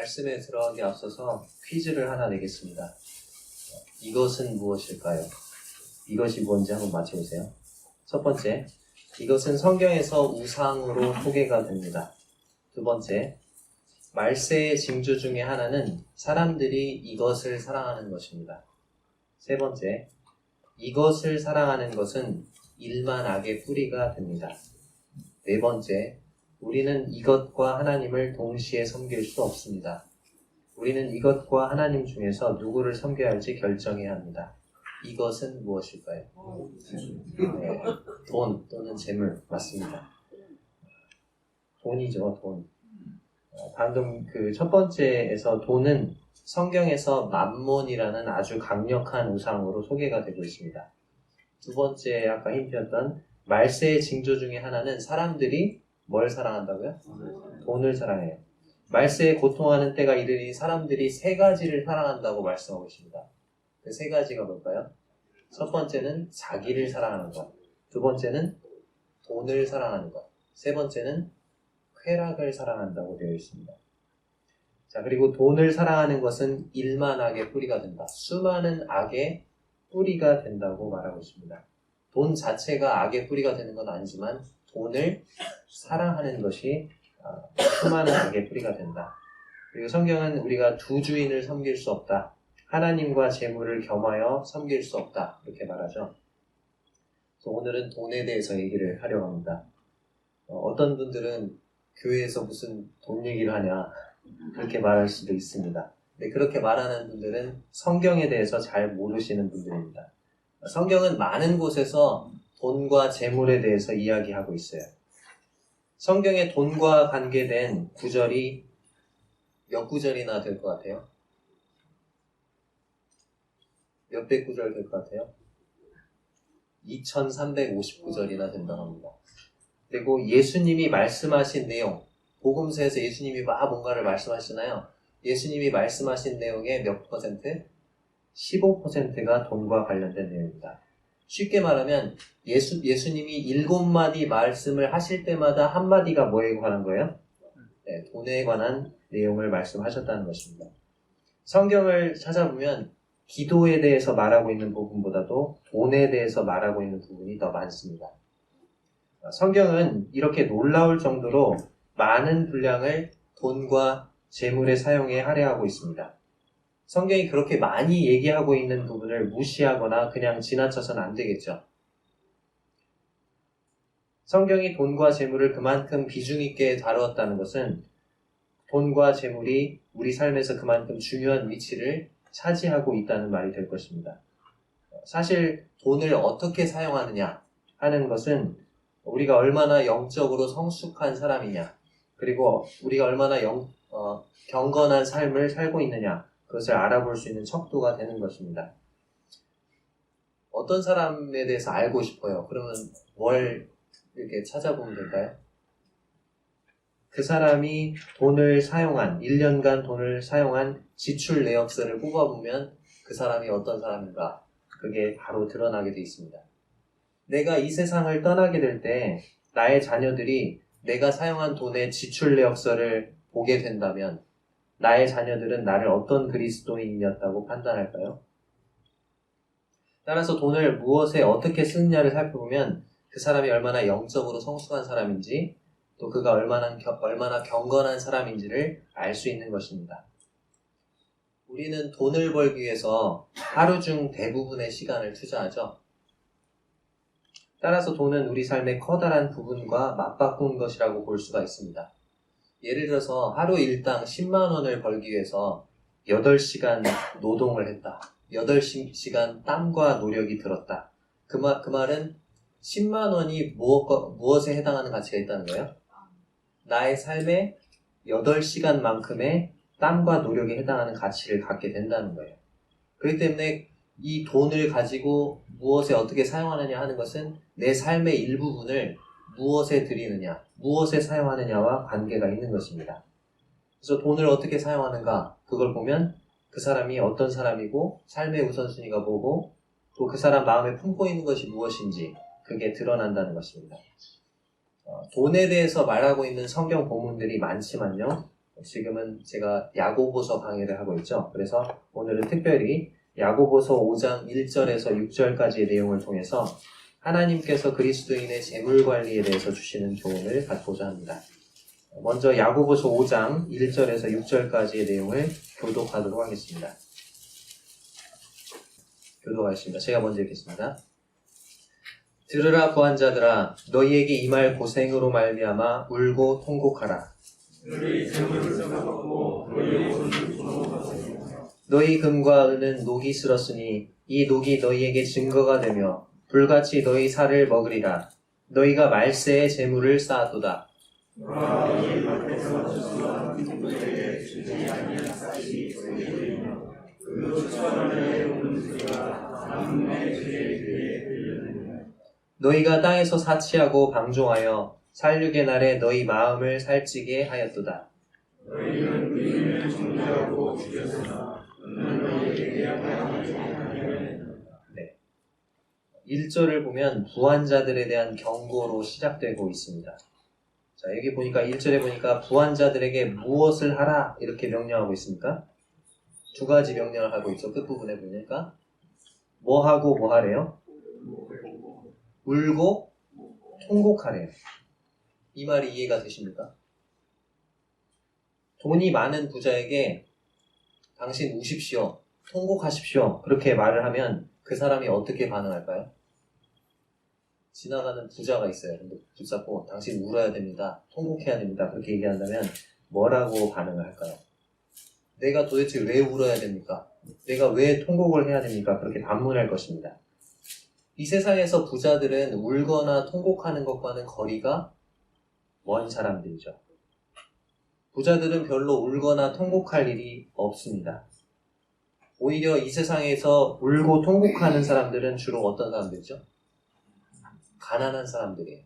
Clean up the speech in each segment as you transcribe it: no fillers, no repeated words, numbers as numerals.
말씀에 들어가기 앞서서 퀴즈를 하나 내겠습니다. 이것은 무엇일까요? 이것이 뭔지 한번 맞춰보세요. 첫 번째, 이것은 성경에서 우상으로 소개가 됩니다. 두 번째, 말세의 징조 중에 하나는 사람들이 이것을 사랑하는 것입니다. 세 번째, 이것을 사랑하는 것은 일만 악의 뿌리가 됩니다. 네 번째, 우리는 이것과 하나님을 동시에 섬길 수 없습니다. 우리는 이것과 하나님 중에서 누구를 섬겨야 할지 결정해야 합니다. 이것은 무엇일까요? 네, 돈 또는 재물 맞습니다. 돈이죠, 돈. 방금 그 첫 번째에서 돈은 성경에서 맘몬이라는 아주 강력한 우상으로 소개가 되고 있습니다. 두 번째 아까 힌트였던 말세의 징조 중에 하나는 사람들이 뭘 사랑한다고요? 돈을 사랑해요. 말세에 고통하는 때가 이르니 사람들이 세 가지를 사랑한다고 말씀하고 있습니다. 그 세 가지가 뭘까요? 첫 번째는 자기를 사랑하는 것, 두 번째는 돈을 사랑하는 것, 세 번째는 쾌락을 사랑한다고 되어 있습니다. 자, 그리고 돈을 사랑하는 것은 일만 악의 뿌리가 된다. 수많은 악의 뿌리가 된다고 말하고 있습니다. 돈 자체가 악의 뿌리가 되는 건 아니지만 돈을 사랑하는 것이 수많은 악의 뿌리가 된다. 그리고 성경은 우리가 두 주인을 섬길 수 없다. 하나님과 재물을 겸하여 섬길 수 없다. 이렇게 말하죠. 그래서 오늘은 돈에 대해서 얘기를 하려고 합니다. 어떤 분들은 교회에서 무슨 돈 얘기를 하냐 그렇게 말할 수도 있습니다. 근데 그렇게 말하는 분들은 성경에 대해서 잘 모르시는 분들입니다. 성경은 많은 곳에서 돈과 재물에 대해서 이야기하고 있어요. 성경에 돈과 관계된 구절이 몇 구절이나 될 것 같아요? 몇백 구절 될 것 같아요? 2359절이나 된다고 합니다. 그리고 예수님이 말씀하신 내용, 복음서에서 예수님이 막 뭔가를 말씀하시나요? 예수님이 말씀하신 내용의 몇 퍼센트? 15%가 돈과 관련된 내용입니다. 쉽게 말하면 예수님이 7마디 말씀을 하실 때마다 한마디가 뭐에 관한 거예요? 네, 돈에 관한 내용을 말씀하셨다는 것입니다. 성경을 찾아보면 기도에 대해서 말하고 있는 부분보다도 돈에 대해서 말하고 있는 부분이 더 많습니다. 성경은 이렇게 놀라울 정도로 많은 분량을 돈과 재물의 사용에 할애하고 있습니다. 성경이 그렇게 많이 얘기하고 있는 부분을 무시하거나 그냥 지나쳐서는 안 되겠죠. 성경이 돈과 재물을 그만큼 비중 있게 다루었다는 것은 돈과 재물이 우리 삶에서 그만큼 중요한 위치를 차지하고 있다는 말이 될 것입니다. 사실 돈을 어떻게 사용하느냐 하는 것은 우리가 얼마나 영적으로 성숙한 사람이냐, 그리고 우리가 얼마나 경건한 삶을 살고 있느냐, 그것을 알아볼 수 있는 척도가 되는 것입니다. 어떤 사람에 대해서 알고 싶어요. 그러면 뭘 이렇게 찾아보면 될까요? 그 사람이 돈을 사용한, 1년간 돈을 사용한 지출 내역서를 뽑아보면 그 사람이 어떤 사람인가, 그게 바로 드러나게 되어 있습니다. 내가 이 세상을 떠나게 될 때 나의 자녀들이 내가 사용한 돈의 지출 내역서를 보게 된다면 나의 자녀들은 나를 어떤 그리스도인이었다고 판단할까요? 따라서 돈을 무엇에 어떻게 쓰느냐를 살펴보면 그 사람이 얼마나 영적으로 성숙한 사람인지 또 그가 얼마나 경건한 사람인지를 알 수 있는 것입니다. 우리는 돈을 벌기 위해서 하루 중 대부분의 시간을 투자하죠. 따라서 돈은 우리 삶의 커다란 부분과 맞바꾼 것이라고 볼 수가 있습니다. 예를 들어서 하루 일당 10만 원을 벌기 위해서 8시간 노동을 했다. 8시간 땀과 노력이 들었다. 그 말은 10만 원이 무엇에 해당하는 가치가 있다는 거예요? 나의 삶의 8시간만큼의 땀과 노력에 해당하는 가치를 갖게 된다는 거예요. 그렇기 때문에 이 돈을 가지고 무엇에 어떻게 사용하느냐 하는 것은 내 삶의 일부분을 무엇에 드리느냐, 무엇에 사용하느냐와 관계가 있는 것입니다. 그래서 돈을 어떻게 사용하는가, 그걸 보면 그 사람이 어떤 사람이고 삶의 우선순위가 뭐고 또 그 사람 마음에 품고 있는 것이 무엇인지 그게 드러난다는 것입니다. 돈에 대해서 말하고 있는 성경 본문들이 많지만요, 지금은 제가 야고보서 강의를 하고 있죠. 그래서 오늘은 특별히 야고보서 5장 1절에서 6절까지의 내용을 통해서 하나님께서 그리스도인의 재물관리에 대해서 주시는 교훈을 받고자 합니다. 먼저 야고보서 5장 1절에서 6절까지의 내용을 교독하도록 하겠습니다. 교독하겠습니다. 제가 먼저 읽겠습니다. 들으라 부한자들아, 너희에게 임할 고생으로 말미암아 울고 통곡하라. 너희 금과 은은 녹이 슬었으니 이 녹이 너희에게 증거가 되며 불같이 너희 살을 먹으리라. 너희가 말세의 재물을 쌓았도다. 너희가 땅에서 사치하고 방종하여 살육의 날에 너희 마음을 살찌게 하였도다. 너희는 의인을 정죄하고 죽였으나 네. 1절을 보면 부한자들에 대한 경고로 시작되고 있습니다. 자, 여기 보니까 1절에 보니까 부한자들에게 무엇을 하라 이렇게 명령하고 있습니까? 두 가지 명령을 하고 있죠. 끝부분에 보니까 뭐 하고 뭐 하래요? 울고 통곡하래요. 이 말이 이해가 되십니까? 돈이 많은 부자에게 당신 우십시오, 통곡하십시오 그렇게 말을 하면 그 사람이 어떻게 반응할까요? 지나가는 부자가 있어요. 근데 붙잡고 당신 울어야 됩니다, 통곡해야 됩니다 그렇게 얘기한다면 뭐라고 반응을 할까요? 내가 도대체 왜 울어야 됩니까? 내가 왜 통곡을 해야 됩니까? 그렇게 반문할 것입니다. 이 세상에서 부자들은 울거나 통곡하는 것과는 거리가 먼 사람들이죠. 부자들은 별로 울거나 통곡할 일이 없습니다. 오히려 이 세상에서 울고 통곡하는 사람들은 주로 어떤 사람들이죠? 가난한 사람들이에요.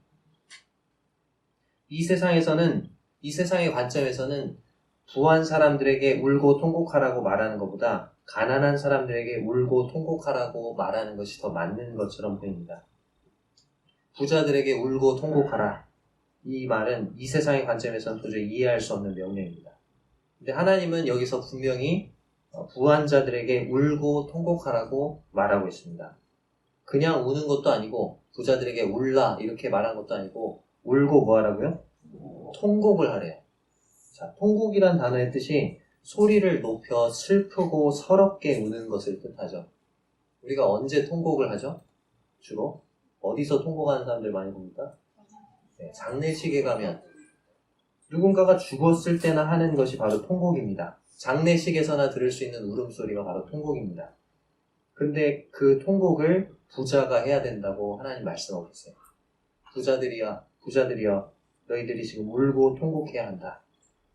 이 세상의 관점에서는 부한 사람들에게 울고 통곡하라고 말하는 것보다 가난한 사람들에게 울고 통곡하라고 말하는 것이 더 맞는 것처럼 보입니다. 부자들에게 울고 통곡하라. 이 말은 이 세상의 관점에서는 도저히 이해할 수 없는 명령입니다. 근데 하나님은 여기서 분명히 부한 자들에게 울고 통곡하라고 말하고 있습니다. 그냥 우는 것도 아니고 부자들에게 울라 이렇게 말한 것도 아니고 울고 뭐 하라고요? 통곡을 하래요. 자, 통곡이란 단어의 뜻이 소리를 높여 슬프고 서럽게 우는 것을 뜻하죠. 우리가 언제 통곡을 하죠? 주로 어디서 통곡하는 사람들 많이 봅니까? 네, 장례식에 가면 누군가가 죽었을 때나 하는 것이 바로 통곡입니다. 장례식에서나 들을 수 있는 울음소리가 바로 통곡입니다. 근데 그 통곡을 부자가 해야 된다고 하나님 말씀하고 있어요. 부자들이여 너희들이 지금 울고 통곡해야 한다.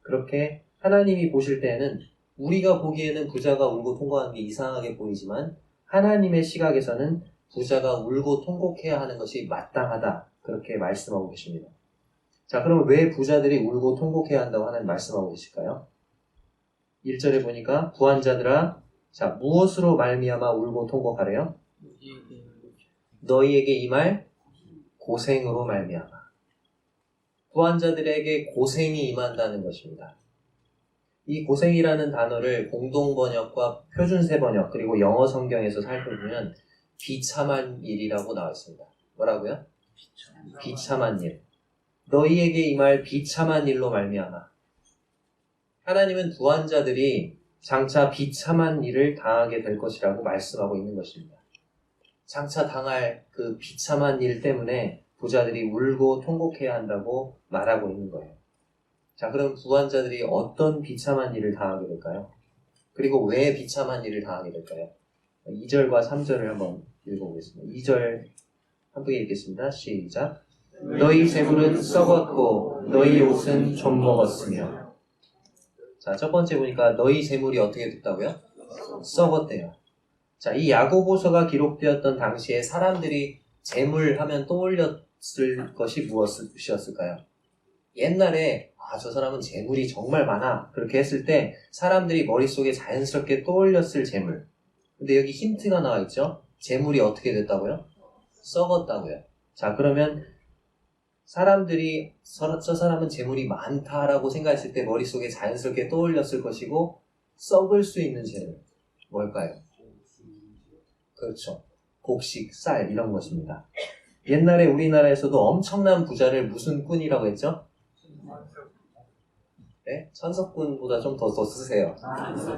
그렇게 하나님이 보실 때에는 우리가 보기에는 부자가 울고 통곡하는 게 이상하게 보이지만 하나님의 시각에서는 부자가 울고 통곡해야 하는 것이 마땅하다. 그렇게 말씀하고 계십니다. 자, 그러면 왜 부자들이 울고 통곡해야 한다고 하나님 말씀하고 계실까요? 1절에 보니까 부한 자들아, 자, 무엇으로 말미암아 울고 통곡하래요? 너희에게 임할 고생으로 말미암아. 부한 자들에게 고생이 임한다는 것입니다. 이 고생이라는 단어를 공동번역과 표준세번역 그리고 영어 성경에서 살펴보면 비참한 일이라고 나와 있습니다. 뭐라고요? 비참한 일. 너희에게 임할 비참한 일로 말미암아. 하나님은 부한 자들이 장차 비참한 일을 당하게 될 것이라고 말씀하고 있는 것입니다. 장차 당할 그 비참한 일 때문에 부자들이 울고 통곡해야 한다고 말하고 있는 거예요. 자, 그럼 부한 자들이 어떤 비참한 일을 당하게 될까요? 그리고 왜 비참한 일을 당하게 될까요? 2절과 3절을 한번 읽어보겠습니다. 2절 함께 읽겠습니다. 시작. 너희 재물은 썩었고 너희 옷은 좀 먹었으며. 자, 첫 번째 보니까 너희 재물이 어떻게 됐다고요? 썩었대요. 자, 이 야고보서가 기록되었던 당시에 사람들이 재물하면 떠올렸을 것이 무엇이었을까요? 옛날에 저 사람은 재물이 정말 많아 그렇게 했을 때 사람들이 머릿속에 자연스럽게 떠올렸을 재물. 근데 여기 힌트가 나와 있죠? 재물이 어떻게 됐다고요? 썩었다고요. 자, 그러면 사람들이 저 사람은 재물이 많다라고 생각했을 때 머릿속에 자연스럽게 떠올렸을 것이고 썩을 수 있는 재물 뭘까요? 그렇죠. 곡식, 쌀 이런 것입니다. 옛날에 우리나라에서도 엄청난 부자를 무슨 꾼이라고 했죠? 네? 천석꾼보다 좀 더 쓰세요.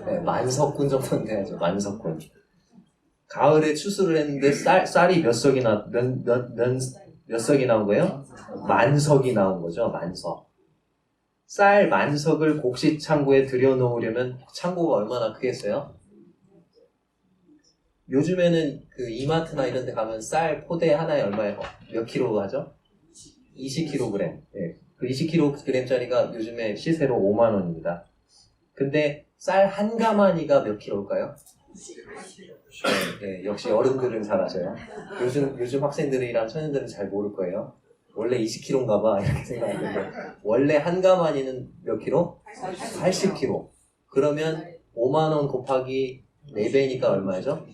네, 만석꾼 정도는 돼야죠. 만석꾼. 가을에 추수를 했는데 쌀이 몇 석이 나온 거예요? 만석이 나온 거죠. 만석. 쌀 만석을 곡식 창고에 들여놓으려면 창고가 얼마나 크겠어요? 요즘에는 그 이마트나 이런 데 가면 쌀 포대 하나에 얼마에 몇 킬로 하죠? 20kg. 네. 그 20kg짜리가 요즘에 시세로 5만 원입니다. 근데 쌀 한 가마니가 몇 킬로일까요? 네, 역시 어른들은 잘 아셔요. 요즘 학생들이랑 청년들은 잘 모를 거예요. 원래 20kg인가 봐 이렇게 생각하는데 원래 한 가마니는 몇 킬로? 80kg. 그러면 5만 원 곱하기 4배니까 얼마죠?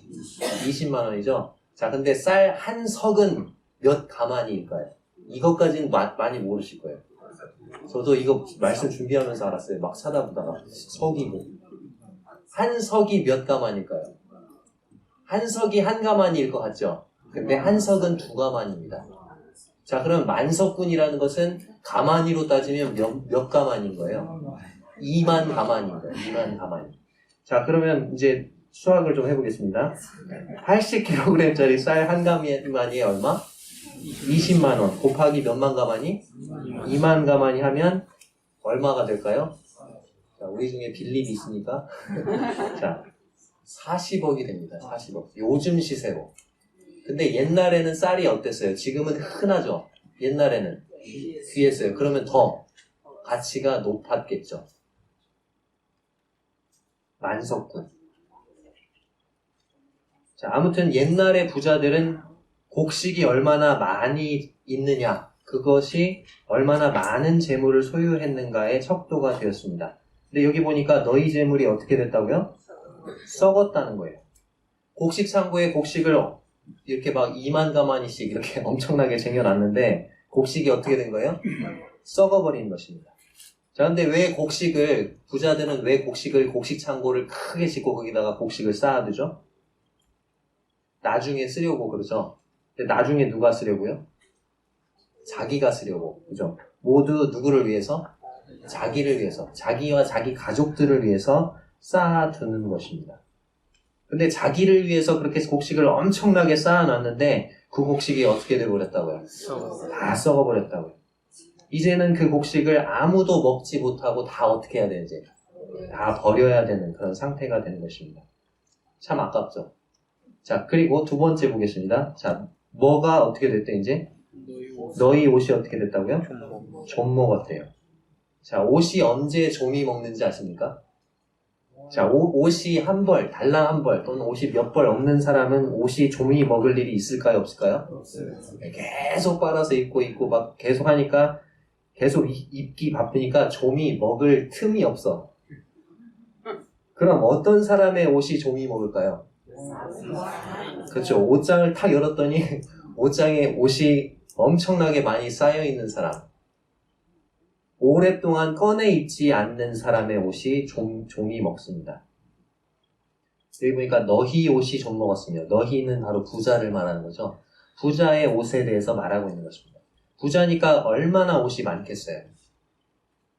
20만 원이죠. 자, 근데 쌀 한 석은 몇 가마니일까요? 이것까지는 많이 모르실 거예요. 저도 이거 말씀 준비하면서 알았어요. 막 찾아보다가 석이고 한 석이 몇 가마니일까요? 한 석이 한 가마니일 것 같죠? 근데 한 석은 2가마니입니다. 자, 그럼 만석군이라는 것은 가마니로 따지면 몇 가마니인 거예요? 2만 가마니인 거예요. 2만 가마니. 자, 그러면 이제 수학을 좀 해보겠습니다. 80kg짜리 쌀 한 가마니에 얼마? 20만 원 곱하기 몇만 가마니? 2만 가마니 하면 얼마가 될까요? 자, 우리 중에 빌립이 있으니까 자, 40억이 됩니다. 40억. 요즘 시세로. 근데 옛날에는 쌀이 어땠어요? 지금은 흔하죠? 옛날에는 귀했어요. 그러면 더 가치가 높았겠죠. 만석군. 자, 아무튼 옛날의 부자들은 곡식이 얼마나 많이 있느냐, 그것이 얼마나 많은 재물을 소유했는가의 척도가 되었습니다. 근데 여기 보니까 너희 재물이 어떻게 됐다고요? 썩었다는 거예요. 곡식 창고에 곡식을 이렇게 막 2만 가마니씩 이렇게 엄청나게 쟁여놨는데 곡식이 어떻게 된 거예요? 썩어버린 것입니다. 자, 근데 왜 부자들은 왜 곡식 창고를 크게 짓고 거기다가 곡식을 쌓아두죠? 나중에 쓰려고 그러죠. 근데 나중에 누가 쓰려고요? 자기가 쓰려고. 그죠? 모두 누구를 위해서? 자기를 위해서. 자기와 자기 가족들을 위해서 쌓아두는 것입니다. 근데 자기를 위해서 그렇게 곡식을 엄청나게 쌓아놨는데 그 곡식이 어떻게 돼버렸다고요? 다 썩어버렸다고요. 이제는 그 곡식을 아무도 먹지 못하고 다 어떻게 해야 되는지 다 버려야 되는 그런 상태가 되는 것입니다. 참 아깝죠. 자, 그리고 두 번째 보겠습니다. 자, 뭐가 어떻게 됐대 이제? 너희 옷이 어떻게 됐다고요? 좀 먹었대요. 자, 옷이 언제 좀이 먹는지 아십니까? 자, 옷이 달랑 한 벌, 또는 옷이 몇 벌 없는 사람은 옷이 좀이 먹을 일이 있을까요, 없을까요? 계속 빨아서 입고 막 계속 하니까 계속 입기 바쁘니까 좀이 먹을 틈이 없어. 그럼 어떤 사람의 옷이 좀이 먹을까요? 그렇죠. 옷장을 탁 열었더니 옷장에 옷이 엄청나게 많이 쌓여있는 사람. 오랫동안 꺼내 입지 않는 사람의 옷이 좀이 먹습니다. 여기 보니까 너희 옷이 좀 먹었으며, 너희는 바로 부자를 말하는 거죠. 부자의 옷에 대해서 말하고 있는 것입니다. 부자니까 얼마나 옷이 많겠어요.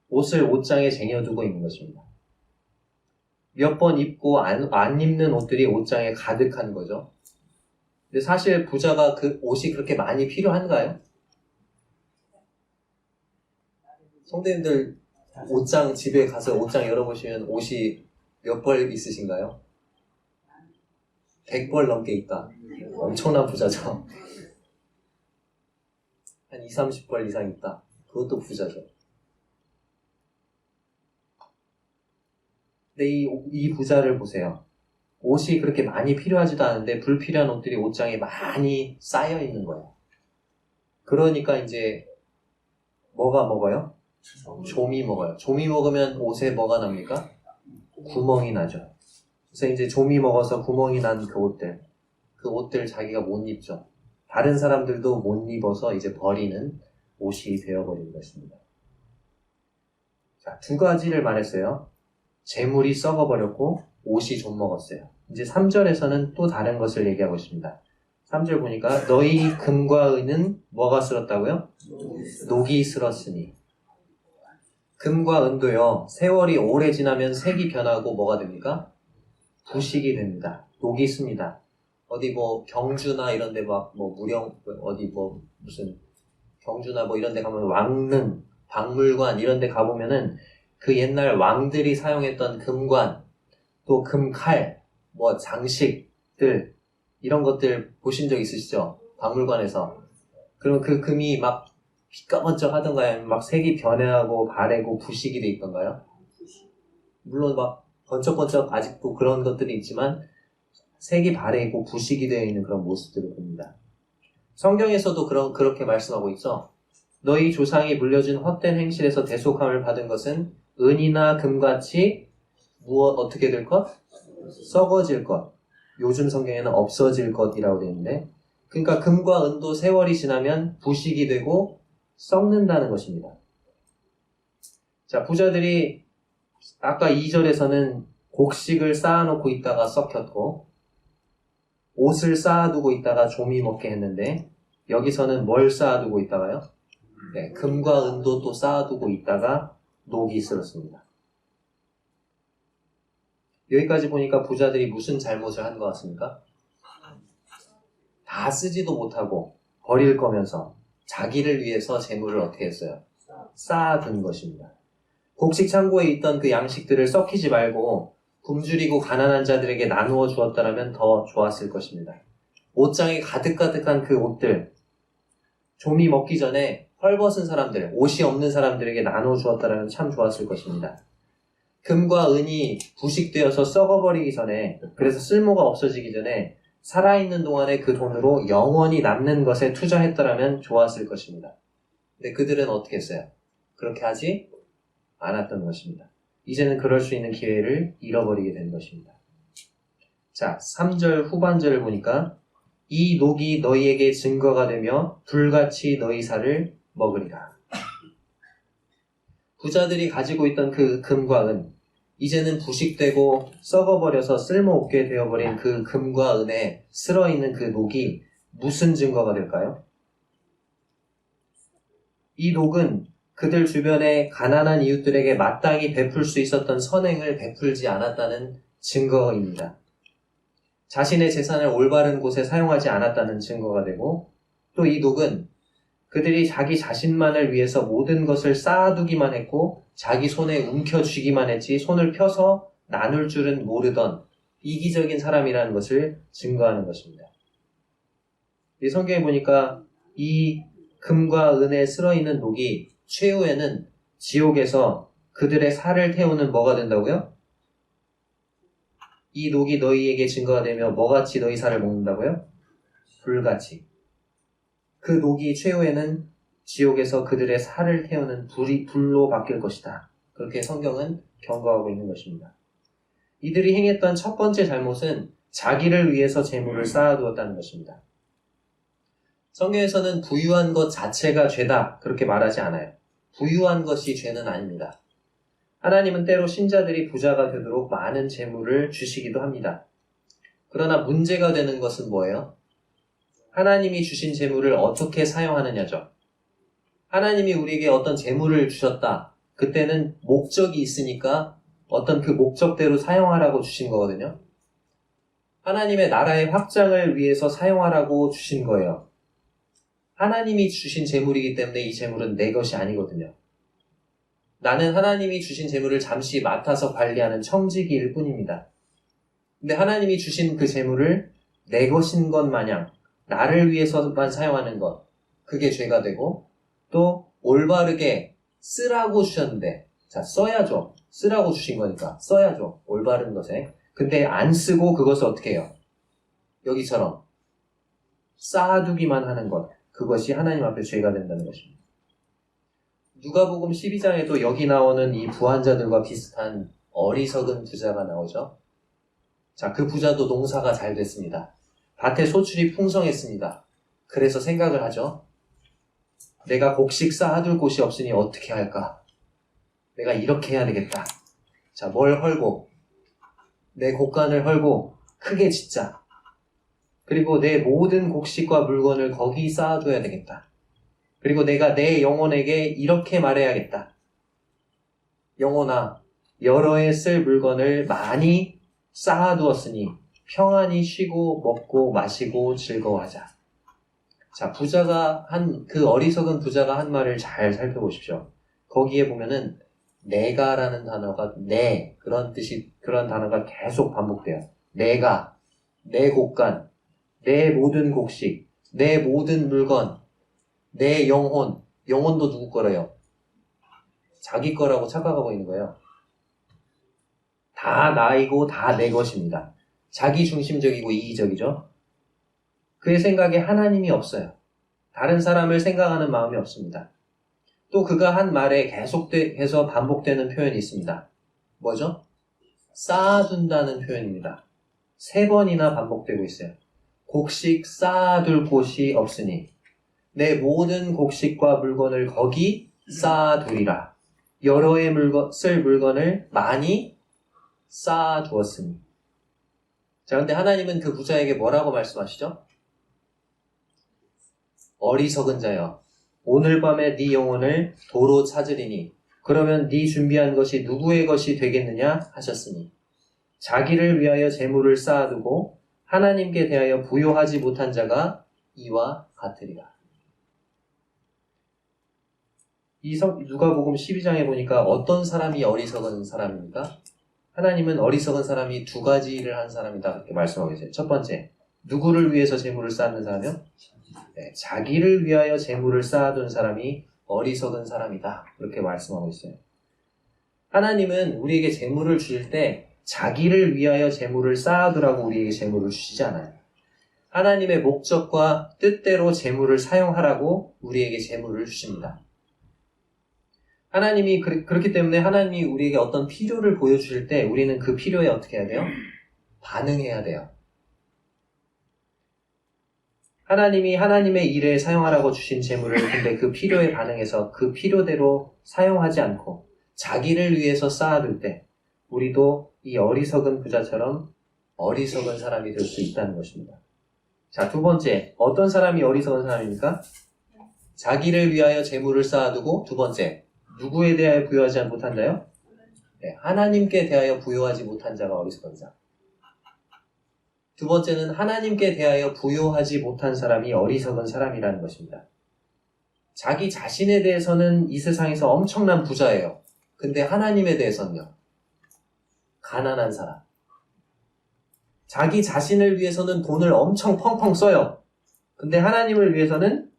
옷을 옷장에 쟁여두고 있는 것입니다. 몇 번 입고 안 입는 옷들이 옷장에 가득한 거죠. 근데 사실 부자가 그 옷이 그렇게 많이 필요한가요? 성도님들 집에 가서 옷장 열어보시면 옷이 몇 벌 있으신가요? 100벌 넘게 있다. 엄청난 부자죠. 한 20, 30벌 이상 있다. 그것도 부자죠. 근데 이 부자를 보세요. 옷이 그렇게 많이 필요하지도 않은데 불필요한 옷들이 옷장에 많이 쌓여 있는 거예요. 그러니까 이제 뭐가 먹어요? 좀이 먹어요. 좀이 먹으면 옷에 뭐가 납니까? 구멍이 나죠. 그래서 이제 좀이 먹어서 구멍이 난 그 옷들 자기가 못 입죠. 다른 사람들도 못 입어서 이제 버리는 옷이 되어버린 것입니다. 자, 두 가지를 말했어요. 재물이 썩어버렸고 옷이 좀 먹었어요. 이제 3절에서는 또 다른 것을 얘기하고 있습니다. 3절 보니까 너희 금과 은은 뭐가 쓸었다고요? 녹이 쓸었으니. 금과 은도요, 세월이 오래 지나면 색이 변하고 뭐가 됩니까? 부식이 됩니다. 녹이 씁니다. 어디 뭐 경주나 이런 데 막 뭐 무령, 어디 뭐 무슨 경주나 뭐 이런 데 가면 왕릉, 박물관 이런 데 가보면은 그 옛날 왕들이 사용했던 금관, 또 금칼, 뭐 장식들, 이런 것들 보신 적 있으시죠? 박물관에서. 그럼 그 금이 막 빛까번쩍 하던가요? 아니면 막 색이 변해하고 바래고 부식이 돼 있던가요? 물론 막 번쩍번쩍 아직도 그런 것들이 있지만 색이 바래고 부식이 되어 있는 그런 모습들을 봅니다. 성경에서도 그렇게 말씀하고 있죠. 너희 조상이 물려준 헛된 행실에서 대속함을 받은 것은 은이나 금같이 어떻게 될 것? 썩어질 것. 요즘 성경에는 없어질 것이라고 되어 있는데, 그러니까 금과 은도 세월이 지나면 부식이 되고 썩는다는 것입니다. 자, 부자들이 아까 2절에서는 곡식을 쌓아놓고 있다가 썩혔고 옷을 쌓아두고 있다가 좀이 먹게 했는데 여기서는 뭘 쌓아두고 있다가요? 네, 금과 은도 또 쌓아두고 있다가 녹이 쓸었습니다. 여기까지 보니까 부자들이 무슨 잘못을 한 것 같습니까? 다 쓰지도 못하고 버릴 거면서 자기를 위해서 재물을 어떻게 했어요? 쌓아둔 것입니다. 곡식 창고에 있던 그 양식들을 썩히지 말고 굶주리고 가난한 자들에게 나누어 주었다면 더 좋았을 것입니다. 옷장에 가득가득한 그 옷들, 좀이 먹기 전에 헐벗은 사람들, 옷이 없는 사람들에게 나누어 주었다면 참 좋았을 것입니다. 금과 은이 부식되어서 썩어버리기 전에, 그래서 쓸모가 없어지기 전에 살아있는 동안에 그 돈으로 영원히 남는 것에 투자했더라면 좋았을 것입니다. 근데 그들은 어떻게 했어요? 그렇게 하지 않았던 것입니다. 이제는 그럴 수 있는 기회를 잃어버리게 된 것입니다. 자, 3절 후반절을 보니까 이 녹이 너희에게 증거가 되며 불같이 너희 살을 먹으리라. 부자들이 가지고 있던 그 금과 은, 이제는 부식되고 썩어버려서 쓸모없게 되어버린 그 금과 은에 쓸어있는 그 녹이 무슨 증거가 될까요? 이 녹은 그들 주변의 가난한 이웃들에게 마땅히 베풀 수 있었던 선행을 베풀지 않았다는 증거입니다. 자신의 재산을 올바른 곳에 사용하지 않았다는 증거가 되고, 또 이 녹은 그들이 자기 자신만을 위해서 모든 것을 쌓아두기만 했고 자기 손에 움켜쥐기만 했지 손을 펴서 나눌 줄은 모르던 이기적인 사람이라는 것을 증거하는 것입니다. 이 성경에 보니까 이 금과 은에 쓸어있는 녹이 최후에는 지옥에서 그들의 살을 태우는 뭐가 된다고요? 이 녹이 너희에게 증거가 되며 뭐같이 너희 살을 먹는다고요? 불같이. 그 녹이 최후에는 지옥에서 그들의 살을 태우는 불로 바뀔 것이다. 그렇게 성경은 경고하고 있는 것입니다. 이들이 행했던 첫 번째 잘못은 자기를 위해서 재물을 쌓아두었다는 것입니다. 성경에서는 부유한 것 자체가 죄다 그렇게 말하지 않아요. 부유한 것이 죄는 아닙니다. 하나님은 때로 신자들이 부자가 되도록 많은 재물을 주시기도 합니다. 그러나 문제가 되는 것은 뭐예요? 하나님이 주신 재물을 어떻게 사용하느냐죠. 하나님이 우리에게 어떤 재물을 주셨다. 그때는 목적이 있으니까 어떤 그 목적대로 사용하라고 주신 거거든요. 하나님의 나라의 확장을 위해서 사용하라고 주신 거예요. 하나님이 주신 재물이기 때문에 이 재물은 내 것이 아니거든요. 나는 하나님이 주신 재물을 잠시 맡아서 관리하는 청지기일 뿐입니다. 근데 하나님이 주신 그 재물을 내 것인 것 마냥 나를 위해서만 사용하는 것, 그게 죄가 되고, 또 올바르게 쓰라고 주셨는데, 자, 써야죠. 쓰라고 주신 거니까 써야죠. 올바른 것에. 근데 안 쓰고 그것을 어떻게 해요? 여기처럼 쌓아두기만 하는 것, 그것이 하나님 앞에 죄가 된다는 것입니다. 누가복음 12장에도 여기 나오는 이 부한자들과 비슷한 어리석은 부자가 나오죠. 자, 그 부자도 농사가 잘 됐습니다. 밭에 소출이 풍성했습니다. 그래서 생각을 하죠. 내가 곡식 쌓아둘 곳이 없으니 어떻게 할까? 내가 이렇게 해야 되겠다. 자, 뭘 헐고? 내 곡간을 헐고 크게 짓자. 그리고 내 모든 곡식과 물건을 거기 쌓아둬야 되겠다. 그리고 내가 내 영혼에게 이렇게 말해야겠다. 영혼아, 여러 해 쓸 물건을 많이 쌓아두었으니 평안히 쉬고 먹고 마시고 즐거워하자. 자, 그 어리석은 부자가 한 말을 잘 살펴보십시오. 거기에 보면은 내가라는 단어가 그런 단어가 계속 반복돼요. 내가, 내 곡간, 내 모든 곡식, 내 모든 물건, 내 영혼도 누구 거래요? 자기 거라고 착각하고 있는 거예요. 다 나이고 다 내 것입니다. 자기 중심적이고 이기적이죠. 그의 생각에 하나님이 없어요. 다른 사람을 생각하는 마음이 없습니다. 또 그가 한 말에 계속해서 반복되는 표현이 있습니다. 뭐죠? 쌓아둔다는 표현입니다. 3번이나 반복되고 있어요. 곡식 쌓아둘 곳이 없으니 내 모든 곡식과 물건을 거기 쌓아두리라. 여러 해 쓸 물건을 많이 쌓아두었으니. 자, 근데 하나님은 그 부자에게 뭐라고 말씀하시죠? 어리석은 자여, 오늘 밤에 네 영혼을 도로 찾으리니 그러면 네 준비한 것이 누구의 것이 되겠느냐 하셨으니 자기를 위하여 재물을 쌓아두고 하나님께 대하여 부요하지 못한 자가 이와 같으리라. 누가복음 12장에 보니까 어떤 사람이 어리석은 사람입니까? 하나님은 어리석은 사람이 2가지를 한 사람이다 그렇게 말씀하고 계세요. 첫 번째, 누구를 위해서 재물을 쌓는 사람이요? 네, 자기를 위하여 재물을 쌓아둔 사람이 어리석은 사람이다 그렇게 말씀하고 있어요. 하나님은 우리에게 재물을 주실 때 자기를 위하여 재물을 쌓아두라고 우리에게 재물을 주시지 않아요. 하나님의 목적과 뜻대로 재물을 사용하라고 우리에게 재물을 주십니다. 하나님이 그렇기 때문에 하나님이 우리에게 어떤 필요를 보여주실 때 우리는 그 필요에 어떻게 해야 돼요? 반응해야 돼요. 하나님이 하나님의 일에 사용하라고 주신 재물을 근데 그 필요에 반응해서 그 필요대로 사용하지 않고 자기를 위해서 쌓아둘 때 우리도 이 어리석은 부자처럼 어리석은 사람이 될 수 있다는 것입니다. 자, 2번째, 어떤 사람이 어리석은 사람입니까? 자기를 위하여 재물을 쌓아두고 2번째, 누구에 대하여 부여하지 못한 자요? 네, 하나님께 대하여 부여하지 못한 자가 어리석은 자. 2번째는 하나님께 대하여 부여하지 못한 사람이 어리석은 사람이라는 것입니다. 자기 자신에 대해서는 이 세상에서 엄청난 부자예요. 근데 하나님에 대해서는요? 가난한 사람. 자기 자신을 위해서는 돈을 엄청 펑펑 써요. 근데 하나님을 위해서는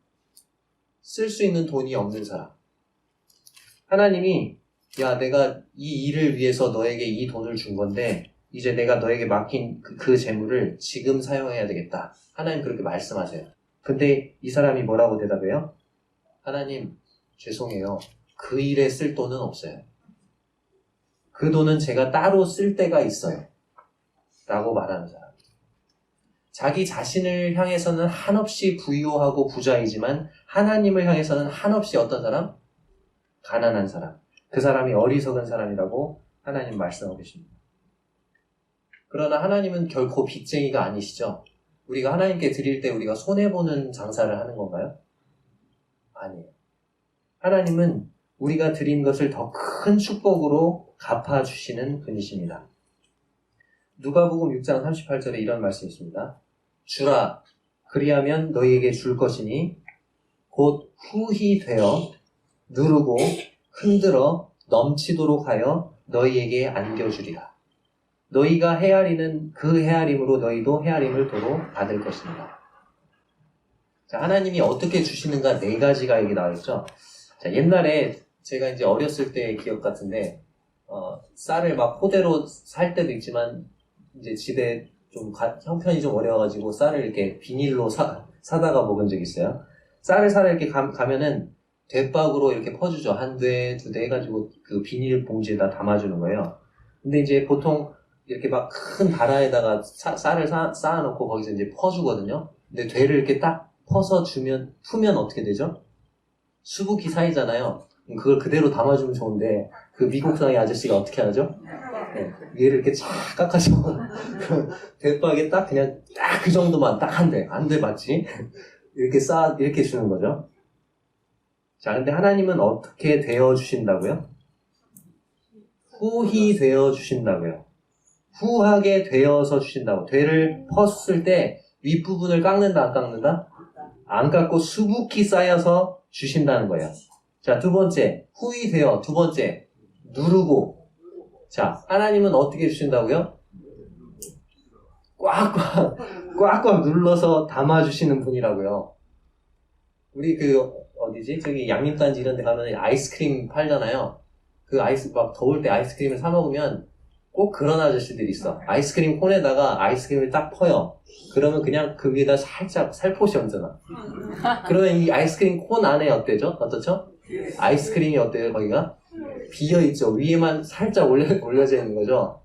쓸 수 있는 돈이 없는 사람. 하나님이 야, 내가 이 일을 위해서 너에게 이 돈을 준 건데 이제 내가 너에게 맡긴 그 재물을 지금 사용해야 되겠다. 하나님 그렇게 말씀하세요. 근데 이 사람이 뭐라고 대답해요? 하나님, 죄송해요. 그 일에 쓸 돈은 없어요. 그 돈은 제가 따로 쓸 때가 있어요. 라고 말하는 사람. 자기 자신을 향해서는 한없이 부유하고 부자이지만 하나님을 향해서는 한없이 어떤 사람? 가난한 사람. 그 사람이 어리석은 사람이라고 하나님 말씀하고 계십니다. 그러나 하나님은 결코 빚쟁이가 아니시죠? 우리가 하나님께 드릴 때 우리가 손해보는 장사를 하는 건가요? 아니에요. 하나님은 우리가 드린 것을 더 큰 축복으로 갚아주시는 분이십니다. 누가복음 6장 38절에 이런 말씀이 있습니다. 주라, 그리하면 너희에게 줄 것이니 곧 후히 되어 누르고 흔들어 넘치도록 하여 너희에게 안겨주리라. 너희가 헤아리는 그 헤아림으로 너희도 헤아림을 도로 받을 것입니다. 자, 하나님이 어떻게 주시는가 4가지가 여기 나와있죠. 자, 옛날에 제가 이제 어렸을 때의 기억 같은데 쌀을 막 포대로 살 때도 있지만 이제 집에 좀 형편이 좀 어려워가지고 쌀을 이렇게 비닐로 사다가 먹은 적이 있어요. 쌀을 사러 이렇게 가면은 대박으로 이렇게 퍼주죠. 1대, 2대 해가지고 그 비닐 봉지에다 담아주는 거예요. 근데 이제 보통 이렇게 막 큰 다라에다가 쌀을 쌓아놓고 거기서 이제 퍼주거든요. 근데 되를 이렇게 딱 퍼서 풀면 어떻게 되죠? 수북히 쌓이잖아요. 그걸 그대로 담아주면 좋은데 그 미국 사의 아저씨가 어떻게 하죠? 네, 얘를 이렇게 쫙 깎아서 대박에 딱 그냥 딱 그 정도만 딱 한 대. 안 돼 맞지? 이렇게 주는 거죠. 자, 근데 하나님은 어떻게 되어 주신다고요? 후히 되어 주신다고요. 후하게 되어서 주신다고. 되를 퍼쓸 때 윗부분을 깎는다, 안 깎는다? 안 깎고 수북히 쌓여서 주신다는 거예요. 자, 두 번째, 후히 되어. 두 번째, 누르고. 자, 하나님은 어떻게 주신다고요? 꽉꽉 눌러서 담아주시는 분이라고요. 우리 어디지? 저기 양림단지 이런 데 가면 아이스크림 팔잖아요. 막 더울 때 아이스크림을 사 먹으면 꼭 그런 아저씨들이 있어. 아이스크림 콘에다가 아이스크림을 딱 퍼요. 그러면 그냥 그 위에다 살짝 살포시 얹어놔. 그러면 이 아이스크림 콘 안에 어떻죠? 아이스크림이 어때요, 거기가? 비어있죠. 위에만 살짝 올려져 있는 거죠.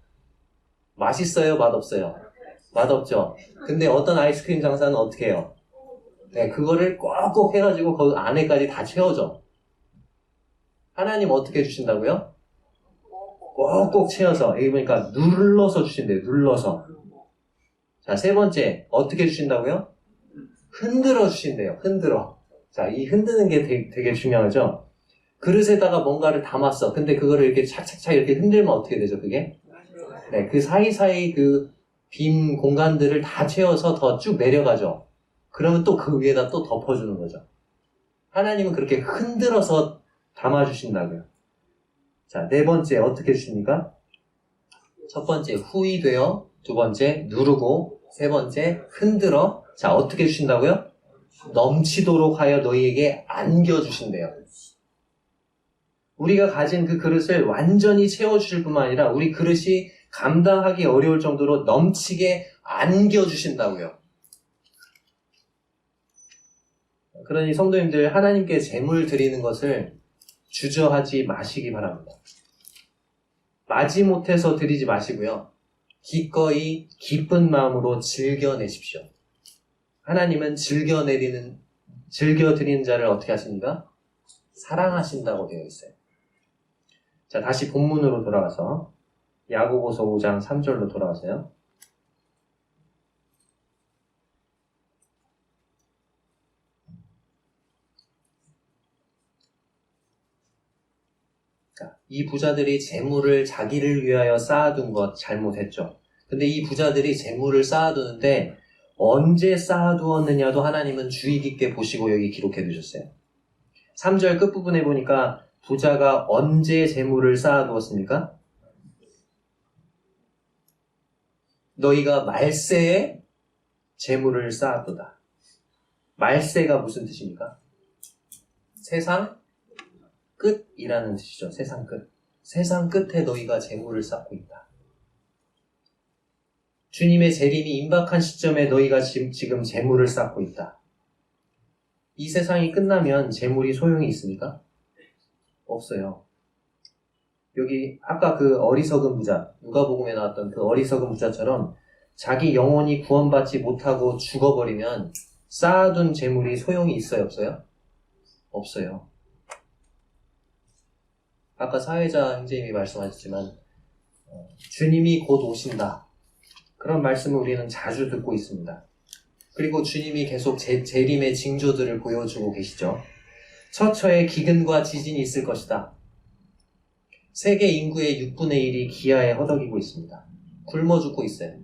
맛있어요, 맛없어요? 맛없죠. 근데 어떤 아이스크림 장사는 어떻게 해요? 네, 그거를 꼭꼭 해가지고 그 안에까지 다 채워줘. 하나님 어떻게 해주신다고요? 꼭꼭 채워서. 여기 보니까 눌러서 주신대요. 눌러서. 자, 세 번째 어떻게 해주신다고요? 흔들어 주신대요. 흔들어. 자, 이 흔드는 게 되게 중요하죠. 그릇에다가 뭔가를 담았어. 근데 그거를 이렇게 착착착 이렇게 흔들면 어떻게 되죠, 그게? 네, 그 사이사이 그 빈 공간들을 다 채워서 더 쭉 내려가죠. 그러면 또 그 위에다 또 덮어주는 거죠. 하나님은 그렇게 흔들어서 담아주신다고요. 자, 네 번째 어떻게 주십니까? 첫 번째 후히 되어, 두 번째 누르고, 세 번째 흔들어. 자, 어떻게 주신다고요? 넘치도록 하여 너희에게 안겨주신대요. 우리가 가진 그 그릇을 완전히 채워주실 뿐만 아니라 우리 그릇이 감당하기 어려울 정도로 넘치게 안겨주신다고요. 그러니 성도님들, 하나님께 제물 드리는 것을 주저하지 마시기 바랍니다. 마지못해서 드리지 마시고요. 기꺼이 기쁜 마음으로 즐겨내십시오. 하나님은 즐겨드리는 자를 어떻게 하십니까? 사랑하신다고 되어 있어요. 자, 다시 본문으로 돌아가서 야고보서 5장 3절로 돌아가세요. 자, 이 부자들이 재물을 자기를 위하여 쌓아둔 것 잘못했죠. 근데 이 부자들이 재물을 쌓아두는데 언제 쌓아두었느냐도 하나님은 주의 깊게 보시고 여기 기록해 두셨어요. 3절 끝부분에 보니까 부자가 언제 재물을 쌓아두었습니까? 너희가 말세에 재물을 쌓아두다. 말세가 무슨 뜻입니까? 세상 끝이라는 뜻이죠. 세상 끝. 세상 끝에 너희가 재물을 쌓고 있다. 주님의 재림이 임박한 시점에 너희가 지금 재물을 쌓고 있다. 이 세상이 끝나면 재물이 소용이 있습니까? 없어요. 여기 아까 그 어리석은 부자, 누가복음에 나왔던 그 어리석은 부자처럼 자기 영혼이 구원받지 못하고 죽어버리면 쌓아둔 재물이 소용이 있어요, 없어요? 없어요. 아까 사회자 형제님이 말씀하셨지만 주님이 곧 오신다. 그런 말씀을 우리는 자주 듣고 있습니다. 그리고 주님이 계속 재림의 징조들을 보여주고 계시죠. 처처에 기근과 지진이 있을 것이다. 세계 인구의 6분의 1이 기아에 허덕이고 있습니다. 굶어 죽고 있어요.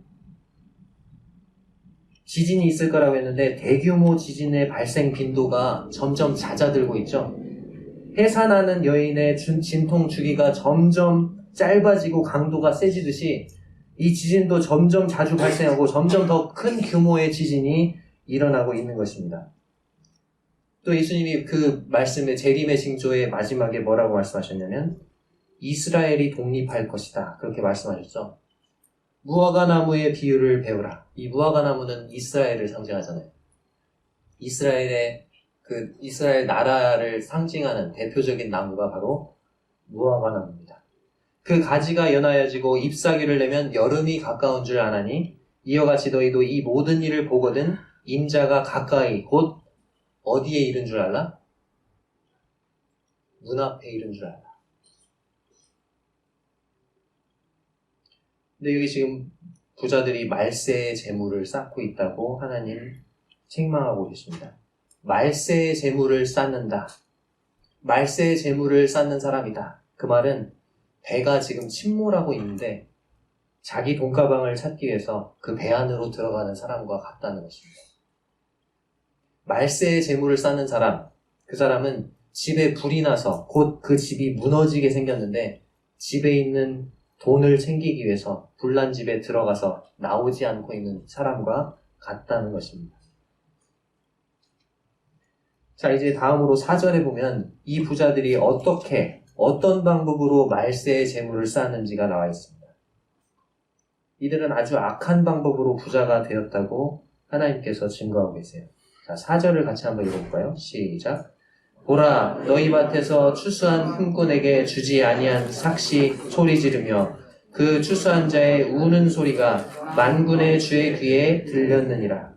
지진이 있을 거라고 했는데 대규모 지진의 발생 빈도가 점점 잦아들고 있죠. 해산하는 여인의 진통 주기가 점점 짧아지고 강도가 세지듯이 이 지진도 점점 자주 발생하고 점점 더 큰 규모의 지진이 일어나고 있는 것입니다. 또 예수님이 그 말씀의 재림의 징조의 마지막에 뭐라고 말씀하셨냐면 이스라엘이 독립할 것이다. 그렇게 말씀하셨죠. 무화과 나무의 비유를 배우라. 이 무화과 나무는 이스라엘을 상징하잖아요. 이스라엘 나라를 상징하는 대표적인 나무가 바로 무화과 나무입니다. 그 가지가 연하여지고 잎사귀를 내면 여름이 가까운 줄 아나니 이와 같이 너희도 이 모든 일을 보거든 임자가 가까이 곧 어디에 이른 줄 알라? 눈앞에 이른 줄 알아. 근데 여기 지금 부자들이 말세의 재물을 쌓고 있다고 하나님 책망하고 계십니다. 말세의 재물을 쌓는다. 말세의 재물을 쌓는 사람이다. 그 말은 배가 지금 침몰하고 있는데 자기 돈가방을 찾기 위해서 그 배 안으로 들어가는 사람과 같다는 것입니다. 말세의 재물을 쌓는 사람, 그 사람은 집에 불이 나서 곧 그 집이 무너지게 생겼는데 집에 있는 돈을 챙기기 위해서 불난 집에 들어가서 나오지 않고 있는 사람과 같다는 것입니다. 자, 이제 다음으로 4절에 보면 이 부자들이 어떤 방법으로 말세의 재물을 쌓았는지가 나와 있습니다. 이들은 아주 악한 방법으로 부자가 되었다고 하나님께서 증거하고 계세요. 자, 4절을 같이 한번 읽어볼까요? 시작. 보라, 너희 밭에서 추수한 품꾼에게 주지 아니한 삭시 소리 지르며 그 추수한 자의 우는 소리가 만군의 주의 귀에 들렸느니라.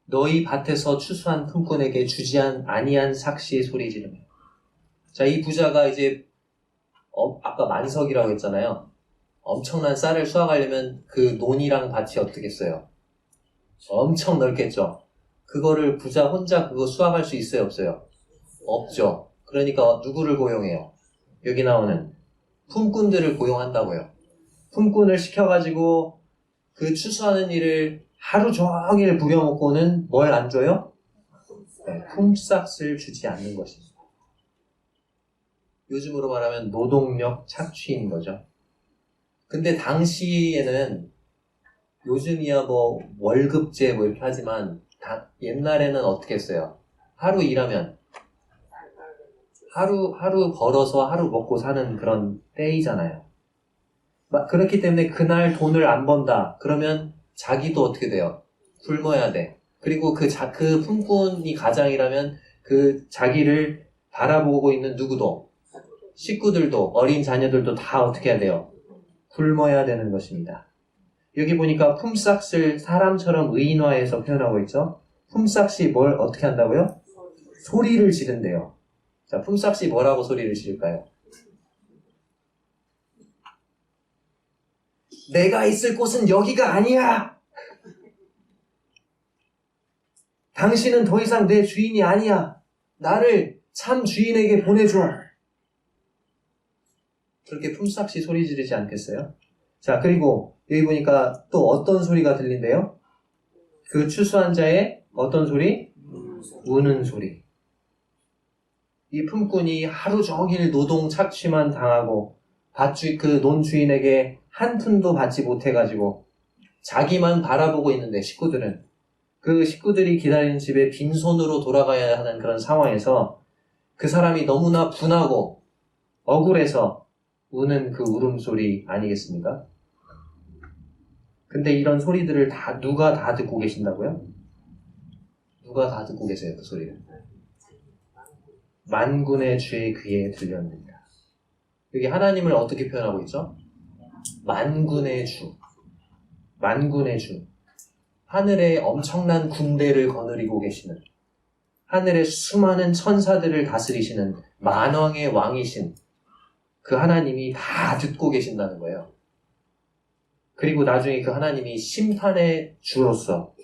너희 밭에서 추수한 품꾼에게 주지 아니한 삭시 소리 지르며. 자, 이 부자가 이제 아까 만석이라고 했잖아요. 엄청난 쌀을 수확하려면 그 논이랑 밭이 어떻겠어요? 엄청 넓겠죠. 그거를 부자 혼자 그거 수확할 수 있어요, 없어요? 없죠. 그러니까 누구를 고용해요? 여기 나오는 품꾼들을 고용한다고요. 품꾼을 시켜가지고 그 추수하는 일을 하루 종일 부려먹고는 뭘 안 줘요? 네, 품삯을 주지 않는 것입니다. 요즘으로 말하면 노동력 착취인 거죠. 근데 당시에는 요즘이야 뭐 월급제 뭐 이렇게 하지만 옛날에는 어떻게 했어요? 하루 일하면 하루 벌어서 하루 먹고 사는 그런 때이잖아요. 그렇기 때문에 그날 돈을 안 번다. 그러면 자기도 어떻게 돼요? 굶어야 돼. 그리고 그 품꾼이 가장이라면 그 자기를 바라보고 있는 누구도 식구들도 어린 자녀들도 다 어떻게 해야 돼요? 굶어야 되는 것입니다. 여기 보니까 품삯을 사람처럼 의인화해서 표현하고 있죠. 품삯이 뭘 어떻게 한다고요? 소리를 지른대요. 자, 품삯이 뭐라고 소리를 지를까요? 내가 있을 곳은 여기가 아니야! 당신은 더 이상 내 주인이 아니야! 나를 참 주인에게 보내줘! 그렇게 품삯이 소리 지르지 않겠어요? 자, 그리고 여기 보니까 또 어떤 소리가 들린대요? 그 추수한 자의 어떤 소리? 우는 소리. 이 품꾼이 하루 종일 노동 착취만 당하고 그 논주인에게 한 푼도 받지 못해가지고 자기만 바라보고 있는데 그 식구들이 기다리는 집에 빈손으로 돌아가야 하는 그런 상황에서 그 사람이 너무나 분하고 억울해서 우는 그 울음소리 아니겠습니까? 근데 이런 소리들을 누가 다 듣고 계신다고요? 누가 다 듣고 계세요, 그 소리를? 만군의 주의 귀에 들렸느니라. 여기 하나님을 어떻게 표현하고 있죠? 만군의 주. 만군의 주. 하늘에 엄청난 군대를 거느리고 계시는, 하늘의 수많은 천사들을 다스리시는 만왕의 왕이신 그 하나님이 다 듣고 계신다는 거예요. 그리고 나중에 그 하나님이 심판의 주로서,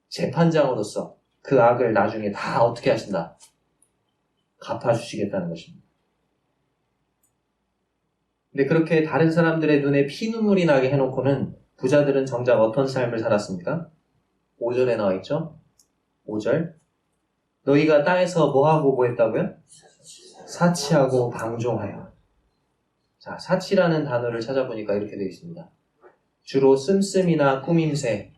재판장으로서 그 악을 나중에 다 어떻게 하신다? 갚아주시겠다는 것입니다. 근데 그렇게 다른 사람들의 눈에 피눈물이 나게 해놓고는 부자들은 정작 어떤 삶을 살았습니까? 5절에 나와 있죠? 5절. 너희가 땅에서 뭐하고 뭐했다고요? 사치하고 방종하여. 자, 사치라는 단어를 찾아보니까 이렇게 되어 있습니다. 주로 씀씀이나 꾸밈새,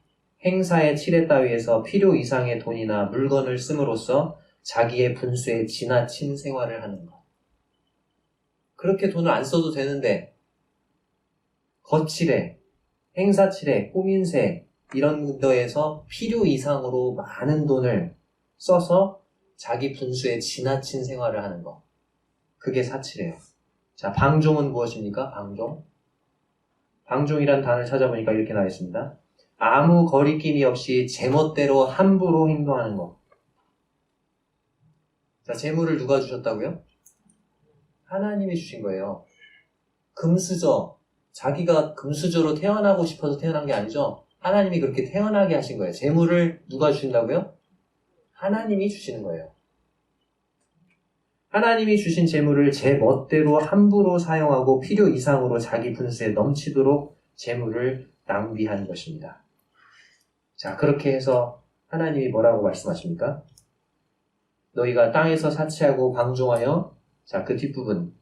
행사의 치레 따위에서 필요 이상의 돈이나 물건을 씀으로써 자기의 분수에 지나친 생활을 하는 것. 그렇게 돈을 안 써도 되는데 거칠에, 행사칠에, 꾸민새 이런 데에서 필요 이상으로 많은 돈을 써서 자기 분수에 지나친 생활을 하는 것. 그게 사치래요. 자, 방종은 무엇입니까? 방종. 방종이란 단어를 찾아보니까 이렇게 나와 있습니다. 아무 거리낌이 없이 제멋대로 함부로 행동하는 것. 자, 재물을 누가 주셨다고요? 하나님이 주신 거예요. 금수저, 자기가 금수저로 태어나고 싶어서 태어난 게 아니죠. 하나님이 그렇게 태어나게 하신 거예요. 재물을 누가 주신다고요? 하나님이 주시는 거예요. 하나님이 주신 재물을 제 멋대로 함부로 사용하고 필요 이상으로 자기 분수에 넘치도록 재물을 낭비한 것입니다. 자, 그렇게 해서 하나님이 뭐라고 말씀하십니까? 너희가 땅에서 사치하고 방종하여, 자, 그 뒷부분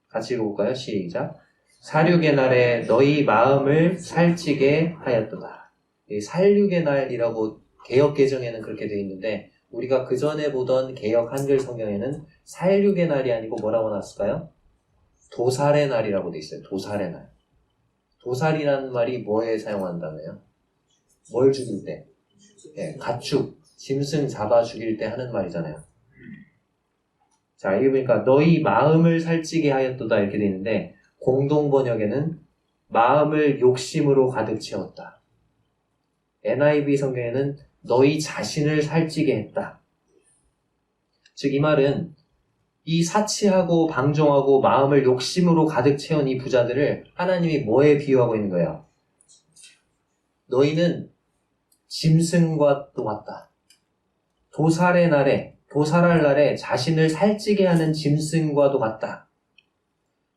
같이 읽어볼까요? 시작. 살육의 날에 너희 마음을 살찌게 하였도다. 이 살육의 날이라고 개역 개정에는 그렇게 되어 있는데, 우리가 그 전에 보던 개역 한글 성경에는 살육의 날이 아니고 뭐라고 나왔을까요? 도살의 날이라고 되어 있어요. 도살의 날. 도살이라는 말이 뭐에 사용한다며요? 뭘 죽일 때? 네, 가축, 짐승 잡아 죽일 때 하는 말이잖아요. 자, 이게 보니까 너희 마음을 살찌게 하였도다 이렇게 되어 있는데, 공동 번역에는 마음을 욕심으로 가득 채웠다. NIV 성경에는 너희 자신을 살찌게 했다. 즉, 이 말은 이 사치하고 방종하고 마음을 욕심으로 가득 채운 이 부자들을 하나님이 뭐에 비유하고 있는 거예요? 너희는 짐승과 똑같다. 도살의 날에, 도살할 날에 자신을 살찌게 하는 짐승과도 같다.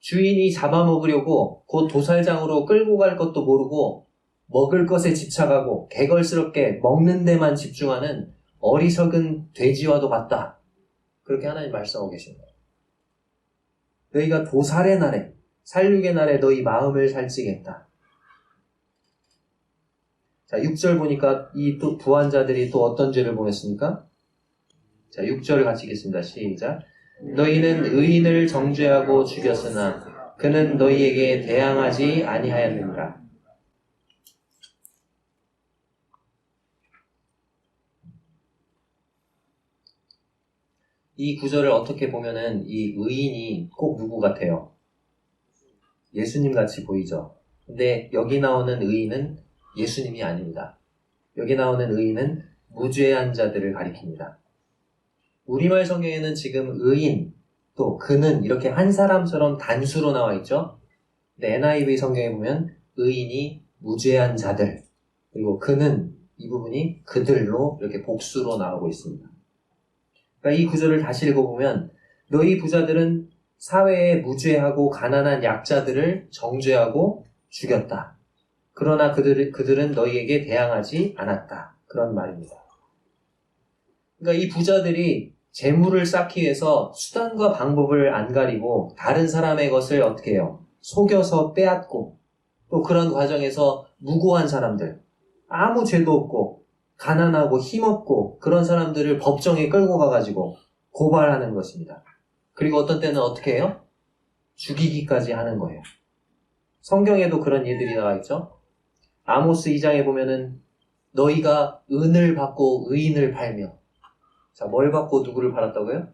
주인이 잡아먹으려고 곧 도살장으로 끌고 갈 것도 모르고 먹을 것에 집착하고 개걸스럽게 먹는 데만 집중하는 어리석은 돼지와도 같다. 그렇게 하나님 말씀하고 계신 거예요. 너희가 도살의 날에, 살육의 날에 너희 마음을 살찌게 했다. 자, 6절 보니까 이 또 부한자들이 또 어떤 죄를 범했습니까? 자, 6절을 같이 읽겠습니다. 시작. 너희는 의인을 정죄하고 죽였으나 그는 너희에게 대항하지 아니하였느니라. 이 구절을 어떻게 보면은 이 의인이 꼭 누구 같아요? 예수님 같이 보이죠. 근데 여기 나오는 의인은 예수님이 아닙니다. 여기 나오는 의인은 무죄한 자들을 가리킵니다. 우리말 성경에는 지금 의인, 또 그는 이렇게 한 사람처럼 단수로 나와 있죠. 근데 NIV 성경에 보면 의인이 무죄한 자들, 그리고 그는 이 부분이 그들로 이렇게 복수로 나오고 있습니다. 그러니까 이 구절을 다시 읽어보면 너희 부자들은 사회에 무죄하고 가난한 약자들을 정죄하고 죽였다. 그러나 그들은 너희에게 대항하지 않았다. 그런 말입니다. 그러니까 이 부자들이 재물을 쌓기 위해서 수단과 방법을 안 가리고 다른 사람의 것을 어떻게 해요? 속여서 빼앗고 또 그런 과정에서 무고한 사람들, 아무 죄도 없고 가난하고 힘없고 그런 사람들을 법정에 끌고 가가지고 고발하는 것입니다. 그리고 어떤 때는 어떻게 해요? 죽이기까지 하는 거예요. 성경에도 그런 예들이 나와 있죠. 아모스 2장에 보면은 너희가 은을 받고 의인을 팔며, 자, 뭘 받고 누구를 팔았다고요?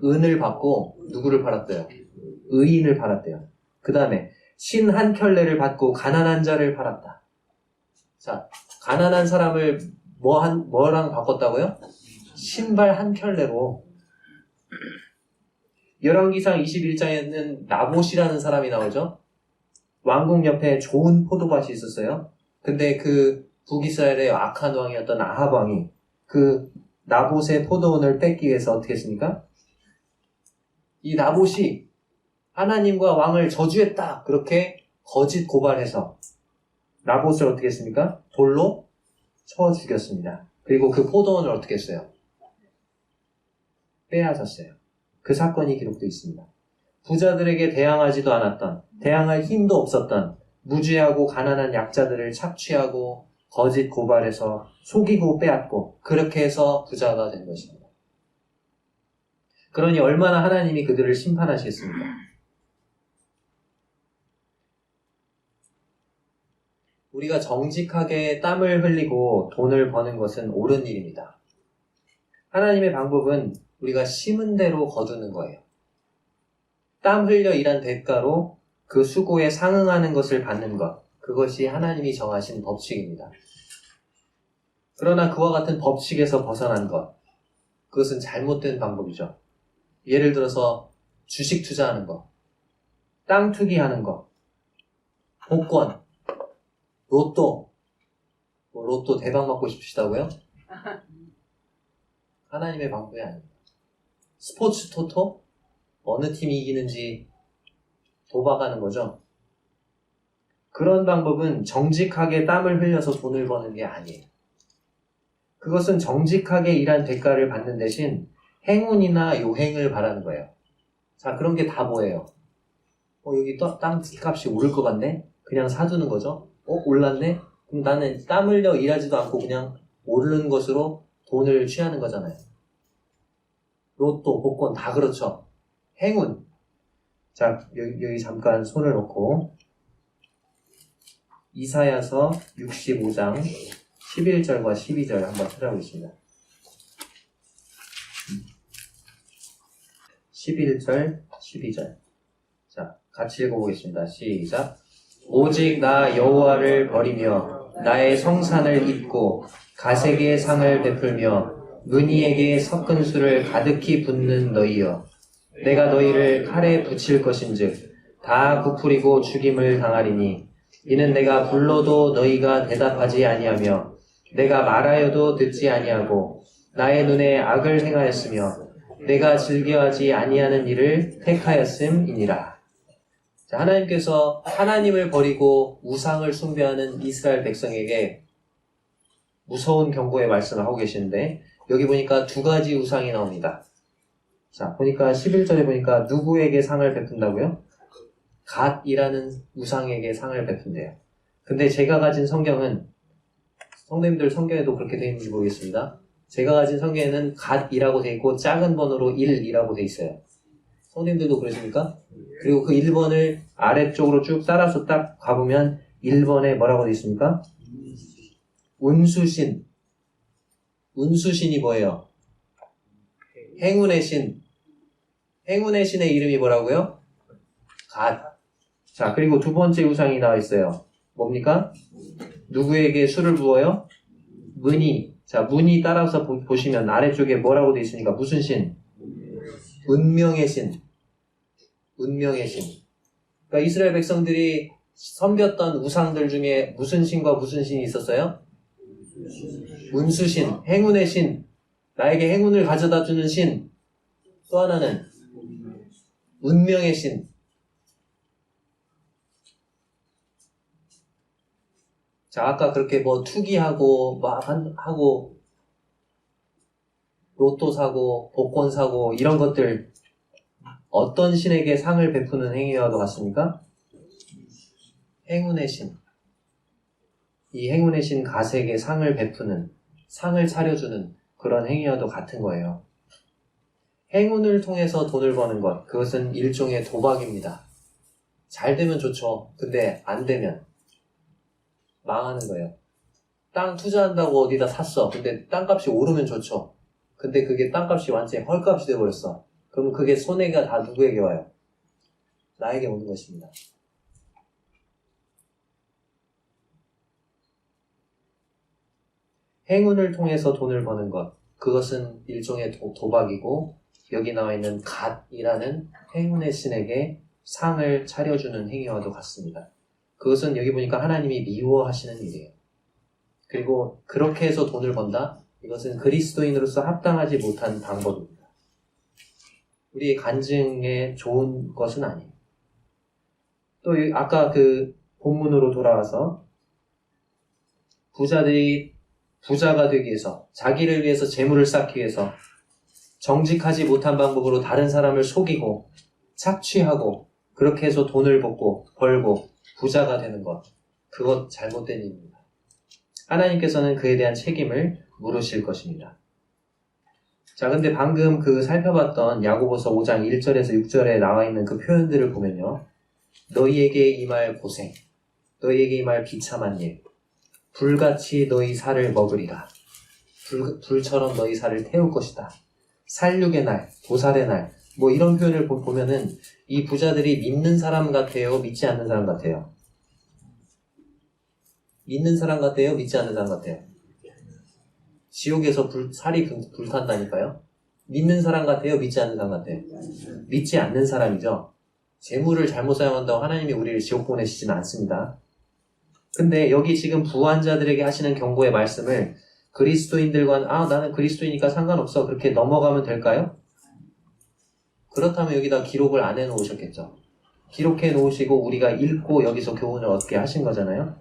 은을 받고 누구를 팔았대요? 의인을 팔았대요. 그 다음에 신 한 켤레를 받고 가난한 자를 팔았다. 자, 가난한 사람을 뭐랑 바꿨다고요? 신발 한 켤레로. 열왕기상 21장에는 나봇이라는 사람이 나오죠. 왕궁 옆에 좋은 포도밭이 있었어요. 근데 그 북이스라엘의 악한 왕이었던 아합 왕이 그 나봇의 포도원을 뺏기 위해서 어떻게 했습니까? 이 나봇이 하나님과 왕을 저주했다. 그렇게 거짓 고발해서 나봇을 어떻게 했습니까? 돌로 쳐 죽였습니다. 그리고 그 포도원을 어떻게 했어요? 빼앗았어요. 그 사건이 기록되어 있습니다. 부자들에게 대항하지도 않았던, 대항할 힘도 없었던 무죄하고 가난한 약자들을 착취하고 거짓 고발해서 속이고 빼앗고 그렇게 해서 부자가 된 것입니다. 그러니 얼마나 하나님이 그들을 심판하시겠습니까? 우리가 정직하게 땀을 흘리고 돈을 버는 것은 옳은 일입니다. 하나님의 방법은 우리가 심은 대로 거두는 거예요. 땀 흘려 일한 대가로 그 수고에 상응하는 것을 받는 것, 그것이 하나님이 정하신 법칙입니다. 그러나 그와 같은 법칙에서 벗어난 것, 그것은 잘못된 방법이죠. 예를 들어서 주식 투자하는 거, 땅 투기하는 거, 복권, 로또, 로또 대박 맞고 싶으시다고요? 하나님의 방법이 아닙니다. 스포츠 토토? 어느 팀이 이기는지 도박하는 거죠. 그런 방법은 정직하게 땀을 흘려서 돈을 버는 게 아니에요. 그것은 정직하게 일한 대가를 받는 대신 행운이나 요행을 바라는 거예요. 자, 그런 게 다 뭐예요? 여기 땅 값이 오를 것 같네? 그냥 사두는 거죠. 올랐네? 그럼 나는 땀 흘려 일하지도 않고 그냥 오르는 것으로 돈을 취하는 거잖아요. 로또, 복권 다 그렇죠. 행운. 자, 여기 잠깐 손을 놓고 이사야서 65장 11절과 12절 한번 찾아보겠습니다. 11절, 12절. 자, 같이 읽어보겠습니다. 시작. 오직 나 여호와를 버리며 나의 성산을 잊고 가색의 상을 베풀며 문희에게 섞은 술을 가득히 붓는 너희여, 내가 너희를 칼에 붙일 것인즉 다 부풀이고 죽임을 당하리니 이는 내가 불러도 너희가 대답하지 아니하며 내가 말하여도 듣지 아니하고 나의 눈에 악을 행하였으며 내가 즐겨하지 아니하는 일을 택하였음이니라. 자, 하나님께서 하나님을 버리고 우상을 숭배하는 이스라엘 백성에게 무서운 경고의 말씀을 하고 계시는데, 여기 보니까 두 가지 우상이 나옵니다. 자, 보니까 11절에 보니까 누구에게 상을 베푼다고요? 갓이라는 우상에게 상을 베푼대요. 근데 제가 가진 성경은, 성도님들 성경에도 그렇게 되어 있는지 모르겠습니다. 제가 가진 성경에는 갓이라고 되어 있고 작은 번호로 1이라고 되어 있어요. 성도님들도 그러십니까? 그리고 그 1번을 아래쪽으로 쭉 따라서 딱 가보면 1번에 뭐라고 되어 있습니까? 운수신. 운수신이 뭐예요? 행운의 신. 행운의 신의 이름이 뭐라고요? 갓. 자, 그리고 두 번째 우상이 나와 있어요. 뭡니까? 누구에게 술을 부어요? 문희. 자, 문희 따라서 보시면 아래쪽에 뭐라고 되어 있습니까? 무슨 신? 운명의 신. 운명의 신. 그러니까 이스라엘 백성들이 섬겼던 우상들 중에 무슨 신과 무슨 신이 있었어요? 운수신, 행운의 신, 나에게 행운을 가져다 주는 신. 또 하나는 운명의 신. 자, 아까 그렇게 뭐 투기하고 하고 로또 사고 복권 사고 이런 것들 어떤 신에게 상을 베푸는 행위와도 같습니까? 행운의 신. 이 행운의 신 가색에 상을 베푸는, 상을 차려주는 그런 행위와도 같은 거예요. 행운을 통해서 돈을 버는 것, 그것은 일종의 도박입니다. 잘 되면 좋죠. 근데 안 되면 망하는 거예요. 땅 투자한다고 어디다 샀어. 근데 땅값이 오르면 좋죠. 근데 그게 땅값이 완전히 헐값이 돼버렸어. 그럼 그게 손해가 다 누구에게 와요? 나에게 오는 것입니다. 행운을 통해서 돈을 버는 것, 그것은 일종의 도박이고, 여기 나와 있는 갓이라는 행운의 신에게 상을 차려주는 행위와도 같습니다. 그것은 여기 보니까 하나님이 미워하시는 일이에요. 그리고 그렇게 해서 돈을 번다? 이것은 그리스도인으로서 합당하지 못한 방법입니다. 우리의 간증에 좋은 것은 아니에요. 또 아까 그 본문으로 돌아와서 부자들이 부자가 되기 위해서, 자기를 위해서 재물을 쌓기 위해서 정직하지 못한 방법으로 다른 사람을 속이고 착취하고 그렇게 해서 돈을 벌고 부자가 되는 것, 그것 잘못된 일입니다. 하나님께서는 그에 대한 책임을 물으실 것입니다. 자, 근데 방금 그 살펴봤던 야고보서 5장 1절에서 6절에 나와 있는 그 표현들을 보면요, 너희에게 임할 고생, 너희에게 임할 비참한 일, 불같이 너희 살을 먹으리라. 불처럼 너희 살을 태울 것이다. 살육의 날, 도살의 날, 뭐 이런 표현을 보면은 이 부자들이 믿는 사람 같아요? 믿지 않는 사람 같아요? 믿는 사람 같아요? 믿지 않는 사람 같아요? 지옥에서 살이 불탄다니까요? 믿는 사람 같아요? 믿지 않는 사람 같아요? 믿지 않는 사람이죠. 재물을 잘못 사용한다고 하나님이 우리를 지옥 보내시지는 않습니다. 근데 여기 지금 부한자들에게 하시는 경고의 말씀을 그리스도인들과는 나는 그리스도이니까 상관없어 그렇게 넘어가면 될까요? 그렇다면 여기다 기록을 안 해놓으셨겠죠. 기록해 놓으시고 우리가 읽고 여기서 교훈을 얻게 하신 거잖아요.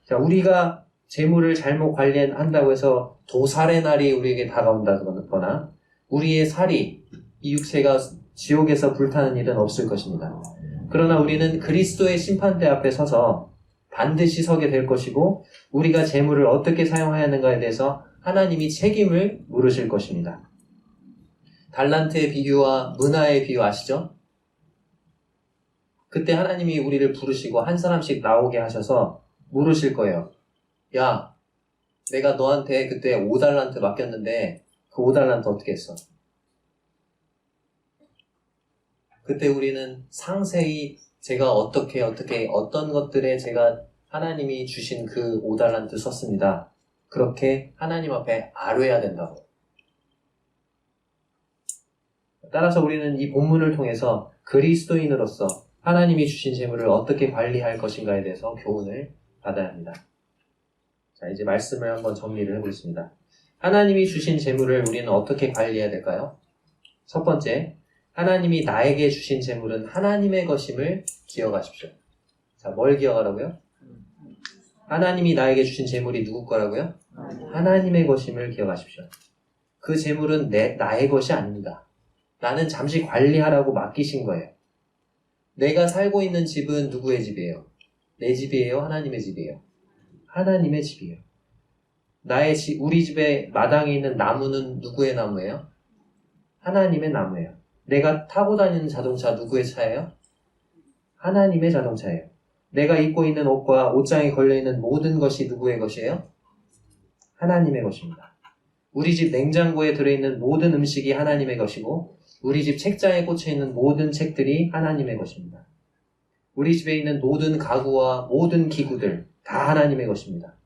자, 우리가 재물을 잘못 관리한다고 해서 도살의 날이 우리에게 다가온다거나 우리의 살이 이 육체가 지옥에서 불타는 일은 없을 것입니다. 그러나 우리는 그리스도의 심판대 앞에 서서 반드시 서게 될 것이고 우리가 재물을 어떻게 사용해야 하는가에 대해서 하나님이 책임을 물으실 것입니다. 달란트의 비유와 문화의 비유 아시죠? 그때 하나님이 우리를 부르시고 한 사람씩 나오게 하셔서 물으실 거예요. 야, 내가 너한테 그때 5달란트 맡겼는데 그 5달란트 어떻게 했어? 그때 우리는 상세히 제가 어떤 것들에 제가 하나님이 주신 그 5달란트 썼습니다. 그렇게 하나님 앞에 아뢰야 된다고. 따라서 우리는 이 본문을 통해서 그리스도인으로서 하나님이 주신 재물을 어떻게 관리할 것인가에 대해서 교훈을 받아야 합니다. 자, 이제 말씀을 한번 정리를 해보겠습니다. 하나님이 주신 재물을 우리는 어떻게 관리해야 될까요? 첫 번째, 하나님이 나에게 주신 재물은 하나님의 것임을 기억하십시오. 자, 뭘 기억하라고요? 하나님이 나에게 주신 재물이 누구 거라고요? 하나님의 것임을 기억하십시오. 그 재물은 나의 것이 아닙니다. 나는 잠시 관리하라고 맡기신 거예요. 내가 살고 있는 집은 누구의 집이에요? 내 집이에요? 하나님의 집이에요? 하나님의 집이에요. 우리 집에 마당에 있는 나무는 누구의 나무예요? 하나님의 나무예요. 내가 타고 다니는 자동차 누구의 차예요? 하나님의 자동차예요. 내가 입고 있는 옷과 옷장에 걸려있는 모든 것이 누구의 것이에요? 하나님의 것입니다. 우리 집 냉장고에 들어있는 모든 음식이 하나님의 것이고 우리 집 책장에 꽂혀있는 모든 책들이 하나님의 것입니다. 우리 집에 있는 모든 가구와 모든 기구들 다 하나님의 것입니다.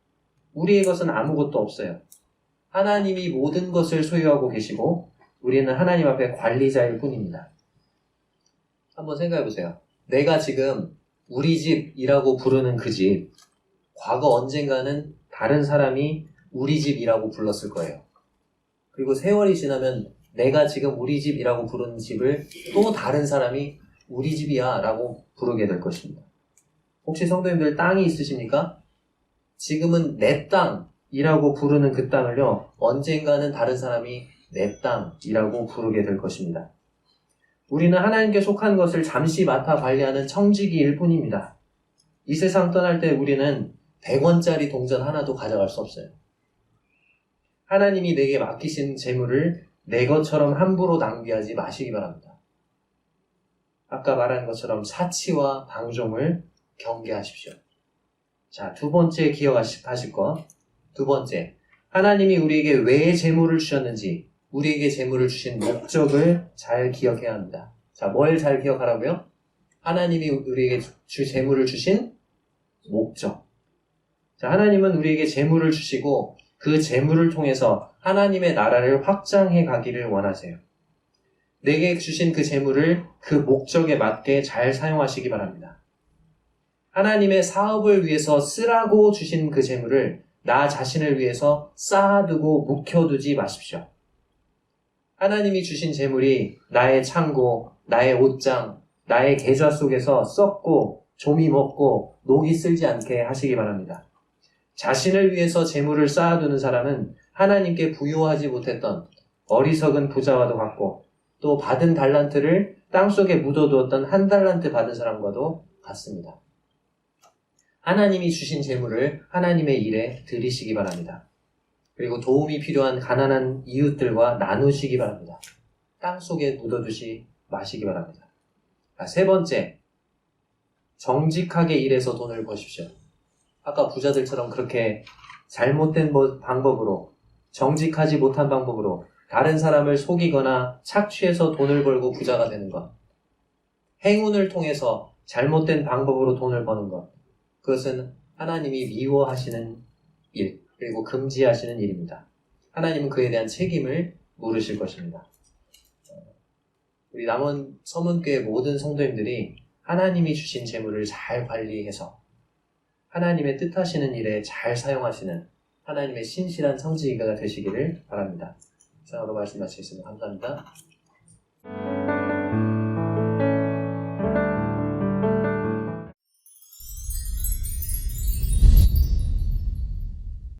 우리의 것은 아무것도 없어요. 하나님이 모든 것을 소유하고 계시고 우리는 하나님 앞에 관리자일 뿐입니다. 한번 생각해 보세요. 내가 지금 우리 집이라고 부르는 그 집, 과거 언젠가는 다른 사람이 우리 집이라고 불렀을 거예요. 그리고 세월이 지나면 내가 지금 우리 집이라고 부르는 집을 또 다른 사람이 우리 집이야 라고 부르게 될 것입니다. 혹시 성도님들 땅이 있으십니까? 지금은 내 땅이라고 부르는 그 땅을요, 언젠가는 다른 사람이 내 땅이라고 부르게 될 것입니다. 우리는 하나님께 속한 것을 잠시 맡아 관리하는 청지기일 뿐입니다. 이 세상 떠날 때 우리는 100원짜리 동전 하나도 가져갈 수 없어요. 하나님이 내게 맡기신 재물을 내 것처럼 함부로 낭비하지 마시기 바랍니다. 아까 말한 것처럼 사치와 방종을 경계하십시오. 자, 두 번째 기억하실 것. 두 번째, 하나님이 우리에게 왜 재물을 주셨는지, 우리에게 재물을 주신 목적을 잘 기억해야 합니다. 자, 뭘 잘 기억하라고요? 하나님이 우리에게 재물을 주신 목적. 자, 하나님은 우리에게 재물을 주시고 그 재물을 통해서 하나님의 나라를 확장해 가기를 원하세요. 내게 주신 그 재물을 그 목적에 맞게 잘 사용하시기 바랍니다. 하나님의 사업을 위해서 쓰라고 주신 그 재물을 나 자신을 위해서 쌓아두고 묵혀두지 마십시오. 하나님이 주신 재물이 나의 창고, 나의 옷장, 나의 계좌 속에서 썩고 좀이 먹고 녹이 쓸지 않게 하시기 바랍니다. 자신을 위해서 재물을 쌓아두는 사람은 하나님께 부요하지 못했던 어리석은 부자와도 같고 또 받은 달란트를 땅속에 묻어두었던 한 달란트 받은 사람과도 같습니다. 하나님이 주신 재물을 하나님의 일에 드리시기 바랍니다. 그리고 도움이 필요한 가난한 이웃들과 나누시기 바랍니다. 땅속에 묻어두지 마시기 바랍니다. 세 번째, 정직하게 일해서 돈을 버십시오. 아까 부자들처럼 그렇게 잘못된 방법으로, 정직하지 못한 방법으로 다른 사람을 속이거나 착취해서 돈을 벌고 부자가 되는 것, 행운을 통해서 잘못된 방법으로 돈을 버는 것, 그것은 하나님이 미워하시는 일, 그리고 금지하시는 일입니다. 하나님은 그에 대한 책임을 물으실 것입니다. 우리 남원 서문교회 모든 성도님들이 하나님이 주신 재물을 잘 관리해서 하나님의 뜻하시는 일에 잘 사용하시는 하나님의 신실한 성지기가 되시기를 바랍니다. 이상으로 말씀 마치겠습니다. 감사합니다.